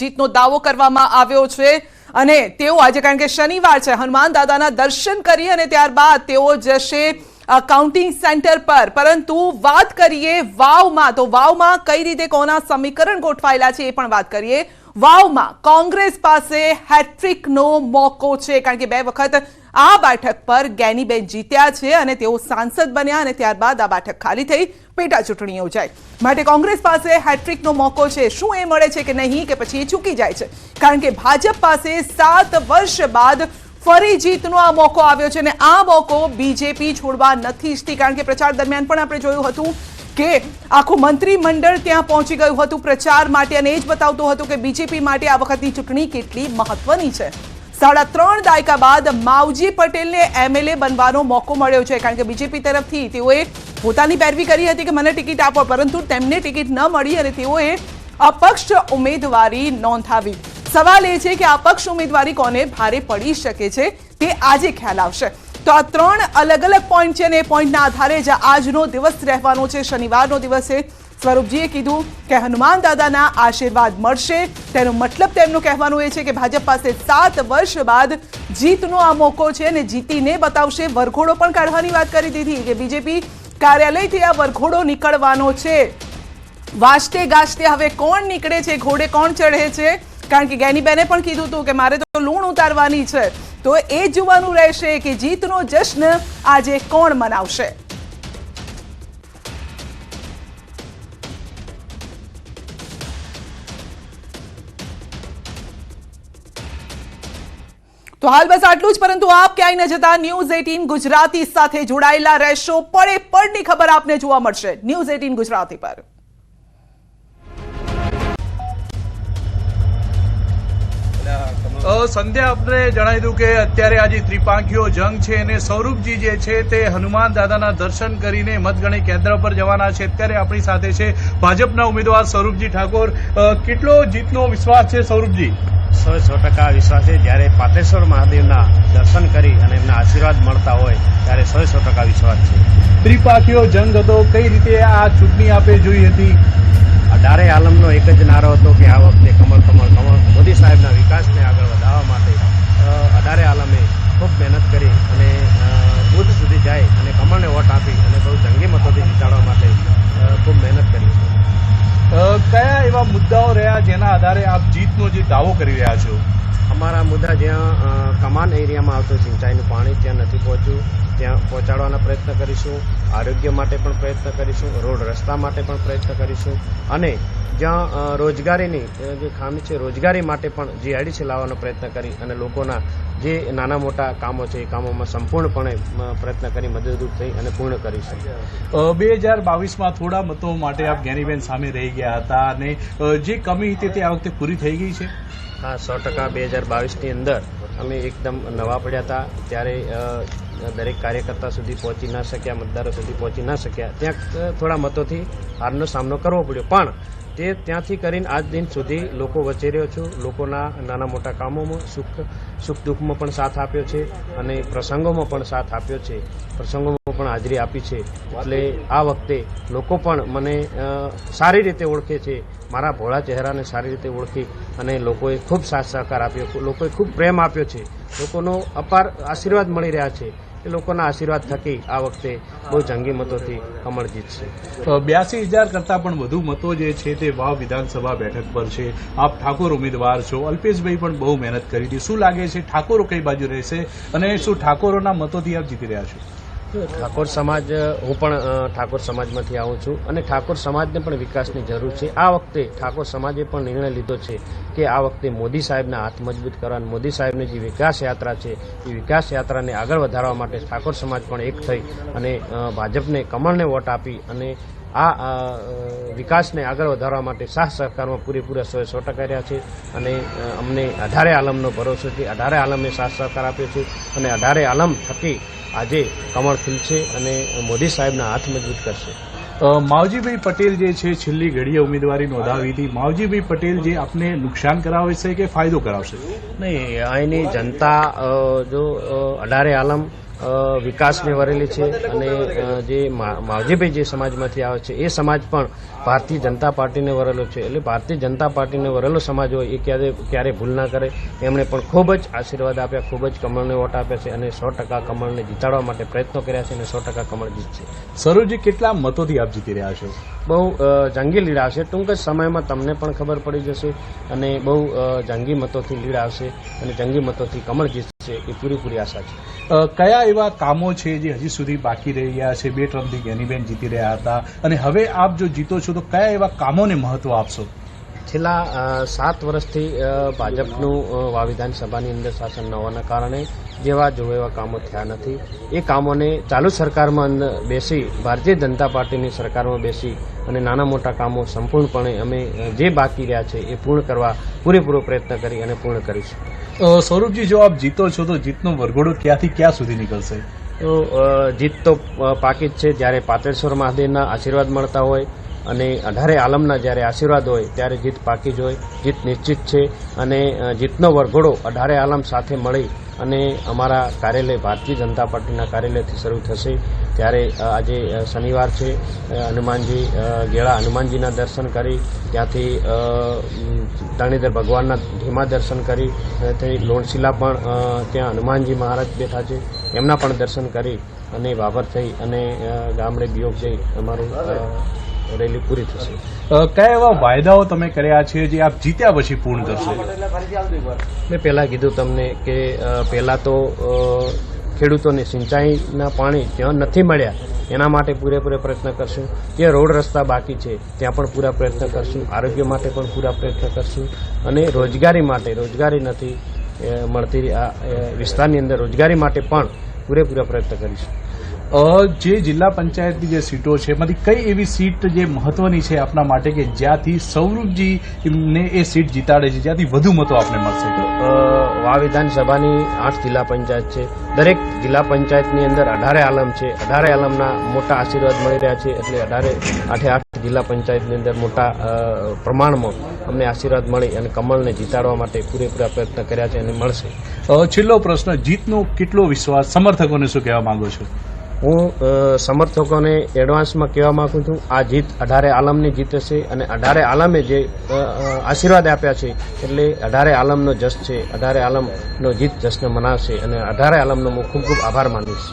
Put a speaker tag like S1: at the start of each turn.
S1: જીતનો દાવો કરવામાં આવ્યો છે અને તેઓ આજે કારણ કે શનિવાર છે હનુમાન દાદાના દર્શન કરી અને ત્યારબાદ તેઓ જશે કાઉન્ટિંગ સેન્ટર પર। પરંતુ વાત કરીએ વાવમાં, તો વાવમાં કઈ રીતે કોના સમીકરણ ગોઠવાયેલા છે એ પણ વાત કરીએ। વાવમાં કોંગ્રેસ પાસે હેટ્રિકનો મોકો છે કારણ કે 2 વખત આ બેઠક પર જ્ઞાનીબેન જીત્યા છે અને તેઓ સાંસદ બન્યા અને ત્યારબાદ આ બેઠક ખાલી થઈ, પેટા ચૂંટણી યોજાઈ। માટે કોંગ્રેસ પાસે હેટ્રિકનો મોકો છે। શું એ મળે છે કે નહીં, કે પછી એ ચૂકી જાય છે? કારણ કે ભાજપ પાસે 7 વર્ષ બાદ ફરી જીતનો આ મોકો આવ્યો છે અને આ મોકો બીજેપી છોડવા નથી ઈચ્છતી। કારણ કે પ્રચાર દરમિયાન પણ આપણે જોયું હતું કે આખું મંત્રીમંડળ ત્યાં પહોંચી ગયું હતું પ્રચાર માટે અને એ જ બતાવતું હતું કે બીજેપી માટે આ વખતની ચૂંટણી કેટલી મહત્વની છે। 3.5 દાયકા બાદ માવજી પટેલને એમએલએ બનવાનો મોકો મળ્યો છે કારણ કે બીજેપી તરફથી તેઓએ પોતાની પેરવી કરી હતી કે મને ટિકિટ આપો, પરંતુ તેમને ટિકિટ ન મળી અને તેઓએ અપક્ષ ઉમેદવારી નોંધાવી। સવાલ એ છે કે અપક્ષ ઉમેદવારી કોને ભારે પડી શકે છે તે આજે ખ્યાલ આવશે। તો આ 3 અલગ અલગ પોઈન્ટ છે અને એ પોઈન્ટના આધારે જ આજનો દિવસ રહેવાનો છે, શનિવારનો દિવસ છે। સ્વરૂપજીએ કીધું કે હનુમાન દાદાના આશીર્વાદ મળશે, તેનો મતલબ તેમનું કહેવાનું એ છે કે ભાજપ પાસે 7 વર્ષ બાદ જીતનો આ મોકો છે અને જીતીને બતાવશે। વરઘોડો પણ કાઢવાની વાત કરી દીધી કે બીજેપી કાર્યાલયથી આ વરઘોડો નીકળવાનો છે। વાજતે ગાજતે હવે કોણ નીકળે છે, ઘોડે કોણ ચઢે છે? કારણ કે જ્ઞાનીબેને પણ કીધું હતું કે મારે તો લૂણ ઉતારવાની છે, તો એ જોવાનું રહેશે કે જીતનો જશ્ન આજે કોણ મનાવશે। તો હાલ બસ આટલું જ, પરંતુ આપ ક્યાંય ન જતા, ન્યૂઝ 18 ગુજરાતી સાથે જોડાયેલા રહેશો। પડે પડની ખબર આપને જોવા મળશે ન્યૂઝ 18 ગુજરાતી પર।
S2: સંધ્યા આપને જણાવી દઉં કે અત્યારે આજે ત્રિપાંખીઓ જંગ છે અને સૌરભજી જે છે તે હનુમાન દાદાના દર્શન કરીને મતગણતરી કેન્દ્ર પર જવાના છે। અત્યારે આપણી સાથે છે ભાજપના ઉમેદવાર સૌરભજી ઠાકોર। કેટલો જીતનો વિશ્વાસ છે સૌરભજી?
S3: 100% વિશ્વાસ છે। જ્યારે પાટેશ્વર મહાદેવના દર્શન કરી અને એમના આશીર્વાદ મળતા હોય ત્યારે 100% વિશ્વાસ છે।
S2: ત્રિપાંખીઓ જંગ હતો, કઈ રીતે આ ચૂંટણી આપે જોઈ હતી?
S3: અઢારે આલમનો એક જ નારો હતો કે આ વખતે કમળ કમળ કમળ, મોદી સાહેબના વિકાસને આગળ વધારવા માટે અઢારે આલમે ખૂબ મહેનત કરી અને બુધ સુધી જાય અને કમળને વોટ આપી અને બહુ જંગી મતોથી જીતાડવા માટે ખૂબ મહેનત કરી છે।
S2: કયા એવા મુદ્દાઓ રહ્યા જેના આધારે આપ જીતનો જે દાવો કરી રહ્યા છો?
S3: અમારા મુદ્દા જ્યાં કમાન એરિયામાં આવતું સિંચાઈનું પાણી ત્યાં નથી પહોંચ્યું, ત્યાં પહોંચાડવાના પ્રયત્ન કરીશું। આરોગ્ય માટે પણ પ્રયત્ન કરીશું, રોડ રસ્તા માટે પણ પ્રયત્ન કરીશું અને જ્યાં રોજગારીની જે ખામી છે રોજગારી માટે પણ GIDC લાવવાનો પ્રયત્ન કરી અને લોકોના જે નાના મોટા કામો છે એ કામોમાં સંપૂર્ણપણે પ્રયત્ન કરી મદદરૂપ થઈ અને પૂર્ણ કરીશું।
S2: 2022માં થોડા મતો માટે આપ જ્ઞાનીબેન સામે રહી ગયા હતા અને જે કમી હતી તે આ વખતે પૂરી થઈ ગઈ છે?
S3: હા, 100% 2022ની અંદર અમે એકદમ નવા પડ્યા હતા ત્યારે દરેક કાર્યકર્તા સુધી પહોંચી ન શક્યા, મતદારો સુધી પહોંચી ન શક્યા, ત્યાં થોડા મતોથી હારનો સામનો કરવો પડ્યો, પણ તે ત્યાંથી કરીને આજ દિન સુધી લોકો વચ્ચે રહ્યો છું। લોકોના નાના મોટા કામોમાં સુખ દુઃખમાં પણ સાથ આપ્યો છે અને પ્રસંગોમાં પણ સાથ આપ્યો છે, પ્રસંગોમાં પણ હાજરી આપી છે। એટલે આ વખતે લોકો પણ મને સારી રીતે ઓળખે છે, મારા ભોળા ચહેરાને સારી રીતે ઓળખી અને લોકોએ ખૂબ સાથ સહકાર આપ્યો, લોકોએ ખૂબ પ્રેમ આપ્યો છે, લોકોનો અપાર આશીર્વાદ મળી રહ્યા છે। એ લોકોના આશીર્વાદ થકી આ વખતે બહુ જંગી મતોથી કમળ જીતશે।
S2: 82,000 કરતાં પણ વધુ મતો જે છે તે વાવ વિધાનસભા બેઠક પર છે। આપ ઠાકોર ઉમેદવાર છો, અલ્પેશભાઈ પણ બહુ મહેનત કરી હતી। શું લાગે છે ઠાકોરો કઈ બાજુ રહેશે અને શું ઠાકોરોના મતોથી આપ જીતી રહ્યા છો?
S3: ઠાકોર સમાજ, હું પણ ઠાકોર સમાજમાંથી આવું છું અને ઠાકોર સમાજને પણ વિકાસની જરૂર છે। આ વખતે ઠાકોર સમાજે પણ નિર્ણય લીધો છે કે આ વખતે મોદી સાહેબના હાથ મજબૂત કરવા, મોદી સાહેબની જે વિકાસ યાત્રા છે એ વિકાસ યાત્રાને આગળ વધારવા માટે ઠાકોર સમાજ પણ એક થઈ અને ભાજપને કમળને વોટ આપી અને આ વિકાસને આગળ વધારવા માટે સાથ સહકારમાં પૂરેપૂરા 100% રહ્યા છે અને અમને અઢારે આલમનો ભરોસો છે। અઢારે આલમે સાથ સહકાર આપ્યો છે અને અઢારે આલમ થકી આજે કમળ ખીલશે અને મોદી સાહેબના હાથ મજબૂત કરશે।
S2: માવજીભાઈ પટેલ જે છે છેલ્લી ઘડીએ ઉમેદવારી નોંધાવી હતી, માવજીભાઈ પટેલ જે આપને નુકસાન કરાવશે કે ફાયદો કરાવશે?
S3: નહીં, અહીંની જનતા જો અઢારે આલમ વિકાસને વરેલી છે અને જે માવજીભાઈ જે સમાજમાંથી આવે છે એ સમાજ પણ ભારતીય જનતા પાર્ટીને વરેલો છે. એટલે ભારતીય જનતા પાર્ટીને વરેલો સમાજ હોય એ ક્યારે ભૂલ ના કરે. એમણે પણ ખૂબ જ આશીર્વાદ આપ્યા, ખૂબ જ કમળને વોટ આપ્યા છે અને 100% કમળને જીતાડવા માટે પ્રયત્નો કર્યા છે અને 100% કમળ જીતશે.
S2: સ્વરૂપજી, કેટલા મતોથી આપ જીતી રહ્યા છો?
S3: બહુ જંગી લીડ આવશે. ટૂંક જ સમયમાં તમને પણ ખબર પડી જશે અને બહુ જંગી મતોથી લીડ આવશે અને જંગી મતોથી કમળ જીતશે એ પૂરેપૂરી આશા છે.
S2: કયા એવા કામો છે જે હજી સુધી બાકી રહી ગયા છે? 2 ટર્મથી જ્ઞાનીબેન જીતી રહ્યા હતા અને હવે આપ જો જીતો છો તો કયા એવા કામોને મહત્વ આપશો?
S3: છેલ્લા 7 વર્ષથી ભાજપનું વિધાનસભાની અંદર શાસન ન હોવાના કારણે જેવા જોવે એવા કામો થયા નથી. એ કામોને ચાલુ સરકારમાં બેસી, ભારતીય જનતા પાર્ટીની સરકારમાં બેસી અને નાના મોટા કામો સંપૂર્ણપણે અમે જે બાકી રહ્યા છે એ પૂર્ણ કરવા પૂરેપૂરો પ્રયત્ન કરી અને પૂર્ણ કરીશું.
S2: સ્વરૂપજી, જો આપ જીતો છો તો જીતનો વરઘોડો ક્યાંથી ક્યાં સુધી નીકળશે?
S3: તો જીત તો પાકી જ છે. જ્યારે પાતળેશ્વર મહાદેવના આશીર્વાદ મળતા હોય અને 18 આલમના જ્યારે આશીર્વાદ હોય ત્યારે જીત પાકી જ હોય. જીત નિશ્ચિત છે અને જીતનો વરઘોડો 18 આલમ સાથે મળી અને અમારા કાર્યાલય, ભારતીય જનતા પાર્ટીના કાર્યાલયથી શરૂ થશે. ત્યારે આજે શનિવાર છે, હનુમાનજી ગેળા હનુમાનજીના દર્શન કરી, ત્યાંથી ધરણીધર ભગવાનના ધીમા દર્શન કરી, તે લોણશીલા પણ ત્યાં હનુમાનજી મહારાજ બેઠા છે એમના પણ દર્શન કરી અને વાભર થઈ અને ગામડે બિયોગ જઈ અમારું રેલી પૂરી થશે.
S2: કયા એવા વાયદાઓ તમે કર્યા છે જે આપ જીત્યા પછી પૂર્ણ કરશો?
S3: મેં પહેલાં કીધું તમને કે પહેલાં તો ખેડૂતોને સિંચાઈના પાણી ત્યાં નથી મળ્યા એના માટે પૂરેપૂરા પ્રયત્ન કરશું. જે રોડ રસ્તા બાકી છે ત્યાં પણ પૂરા પ્રયત્ન કરશું. આરોગ્ય માટે પણ પૂરા પ્રયત્ન કરશું અને રોજગારી માટે, રોજગારી નથી મળતી આ વિસ્તારની અંદર, રોજગારી માટે પણ પૂરેપૂરા પ્રયત્ન કરીશું.
S2: જે જિલ્લા પંચાયતની જે સીટો છે એમાંથી કઈ એવી સીટ જે મહત્વની છે આપના માટે કે જ્યાંથી સ્વરૂપજીને એ સીટ જીતાડે છે, જ્યાંથી વધુ મતો આપને મળશે?
S3: વિધાનસભાની 8 જિલ્લા પંચાયત છે. દરેક જિલ્લા પંચાયતની અંદર 18 આલમ છે. 18 આલમના મોટા આશીર્વાદ મળી રહ્યા છે. એટલે 8 જિલ્લા પંચાયતની અંદર મોટા પ્રમાણમાં અમને આશીર્વાદ મળી અને કમળને જીતાડવા માટે પૂરેપૂરા પ્રયત્ન કર્યા છે અને મળશે.
S2: છેલ્લો પ્રશ્ન, જીતનો કેટલો વિશ્વાસ? સમર્થકોને શું કહેવા માંગો છો?
S3: હું સમર્થકોને એડવાન્સમાં કહેવા માંગુ છું, આ જીત 18 આલમની જીત હશે અને 18 આલમે જે આશીર્વાદ આપ્યા છે એટલે 18 આલમનો જશ છે. 18 આલમનો જીત જશ્ન મનાવશે અને 18 આલમનો હું ખૂબ ખૂબ આભાર માનીશ.